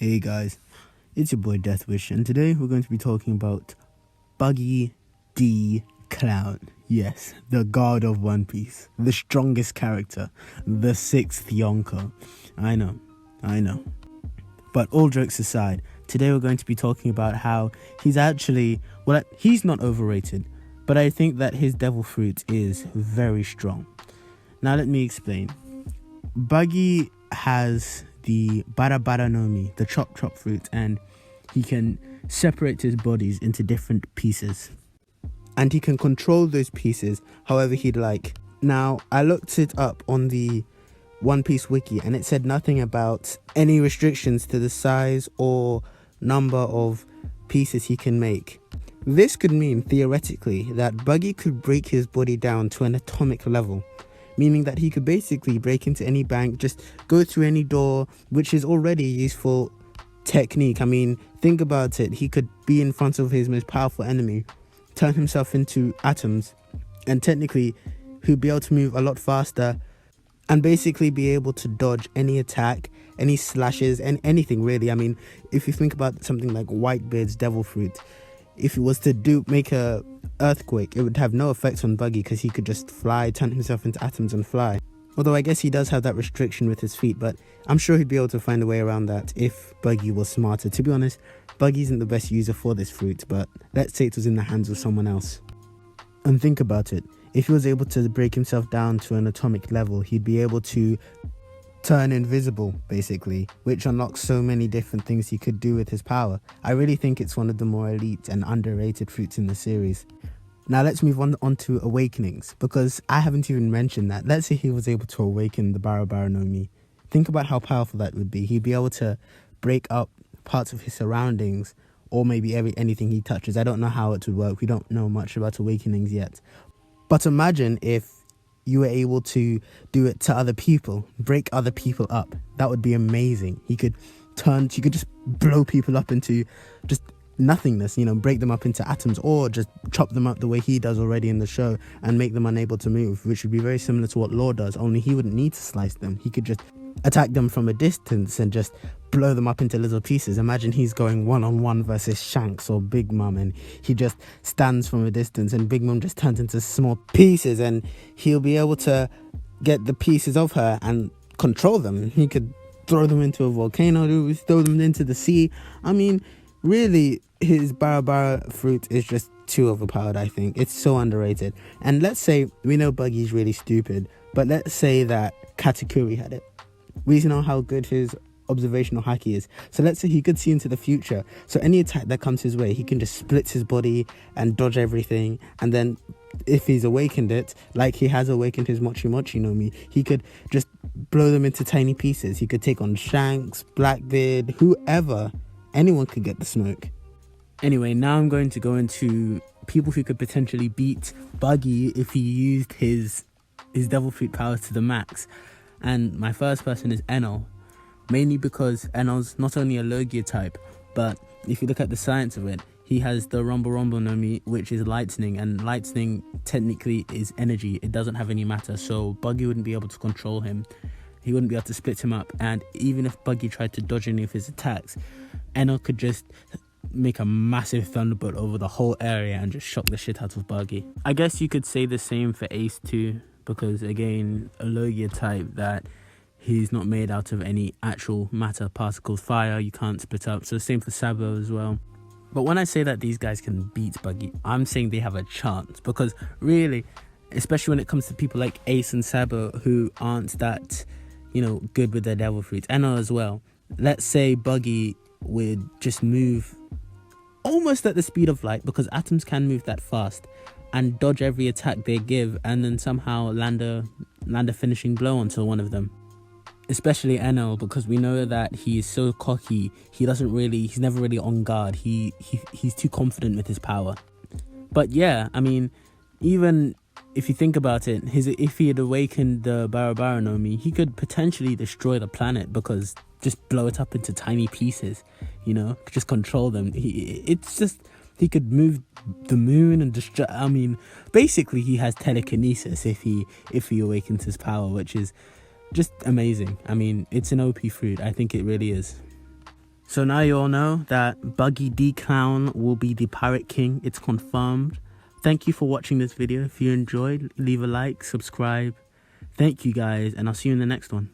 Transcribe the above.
Hey guys, it's your boy Deathwish, and today we're going to be talking about BUGGY D Clown. Yes, the god of One Piece, the strongest character, the sixth Yonko. I know. But all jokes aside, today we're going to be talking about how he's actually, he's not overrated, but I think that his devil fruit is very strong. Now let me explain. BUGGY has the Bara no Mi, the chop fruit, and he can separate his bodies into different pieces. And he can control those pieces however he'd like. Now, I looked it up on the One Piece wiki and it said nothing about any restrictions to the size or number of pieces he can make. This could mean, theoretically, that BUGGY could break his body down to an atomic level, meaning that he could basically break into any bank, just go through any door, which is already a useful technique. I mean, think about it. He could be in front of his most powerful enemy, turn himself into atoms, and technically he'd be able to move a lot faster and basically be able to dodge any attack, any slashes, and anything really. I mean, if you think about something like Whitebeard's devil fruit, if he was to make a earthquake, it would have no effect on BUGGY because he could just fly, turn himself into atoms and fly. Although I guess he does have that restriction with his feet, but I'm sure he'd be able to find a way around that if BUGGY was smarter. To be honest, BUGGY isn't the best user for this fruit, but let's say it was in the hands of someone else. And think about it. If he was able to break himself down to an atomic level, he'd be able to turn invisible, basically, which unlocks so many different things he could do with his power. I really think it's one of the more elite and underrated fruits in the series. Now let's move on to awakenings, because I haven't even mentioned that. Let's say he was able to awaken the Bara no Mi. Think about how powerful that would be. He'd be able to break up parts of his surroundings, or maybe anything he touches. I don't know how it would work. We don't know much about awakenings yet. But imagine if you were able to do it to other people, break other people up. That would be amazing. You could just blow people up into just nothingness, break them up into atoms, or just chop them up the way he does already in the show and make them unable to move, which would be very similar to what Law does, only he wouldn't need to slice them. He could just attack them from a distance and just blow them up into little pieces. Imagine he's going one-on-one versus Shanks or Big Mom, and he just stands from a distance and Big Mom just turns into small pieces, and he'll be able to get the pieces of her and control them. He could throw them into a volcano, throw them into the sea. I mean, really, his Bara fruit is just too overpowered, I think. It's so underrated. And let's say, we know BUGGY's really stupid, but let's say that Katakuri had it. We know how good his observational haki is. So let's say he could see into the future. So any attack that comes his way, he can just split his body and dodge everything. And then if he's awakened it, like he has awakened his Mochi no Mi, he could just blow them into tiny pieces. He could take on Shanks, Blackbeard, whoever. Anyone could get the smoke. Anyway, now I'm going to go into people who could potentially beat BUGGY if he used his devil fruit powers to the max. And my first person is Enel, mainly because Enel's not only a Logia type, but if you look at the science of it, he has the Rumble no Mi, which is lightning, and lightning technically is energy. It doesn't have any matter, so BUGGY wouldn't be able to control him. He wouldn't be able to split him up, and even if BUGGY tried to dodge any of his attacks, Enel could just make a massive thunderbolt over the whole area and just shock the shit out of BUGGY. I guess you could say the same for Ace too, because again, a Logia type that he's not made out of any actual matter particles. Fire you can't split up, so same for Sabo as well. But when I say that these guys can beat BUGGY, I'm saying they have a chance, because really, especially when it comes to people like Ace and Sabo who aren't that, good with their devil fruits, Enel as well. Let's say BUGGY would just move almost at the speed of light, because atoms can move that fast, and dodge every attack they give, and then somehow land a finishing blow onto one of them. Especially Enel, because we know that he is so cocky. He's never really on guard. He's too confident with his power. But yeah, I mean, even if you think about it, if he had awakened the Bara no Mi, he could potentially destroy the planet, because just blow it up into tiny pieces, just control them. He could move the moon and destroy. I mean, basically he has telekinesis if he awakens his power, which is just amazing. I mean, it's an OP fruit. I think it really is. So now you all know that Buggy D Clown will be the Pirate King. It's confirmed. Thank you for watching this video. If you enjoyed, leave a like, subscribe. Thank you guys, and I'll see you in the next one.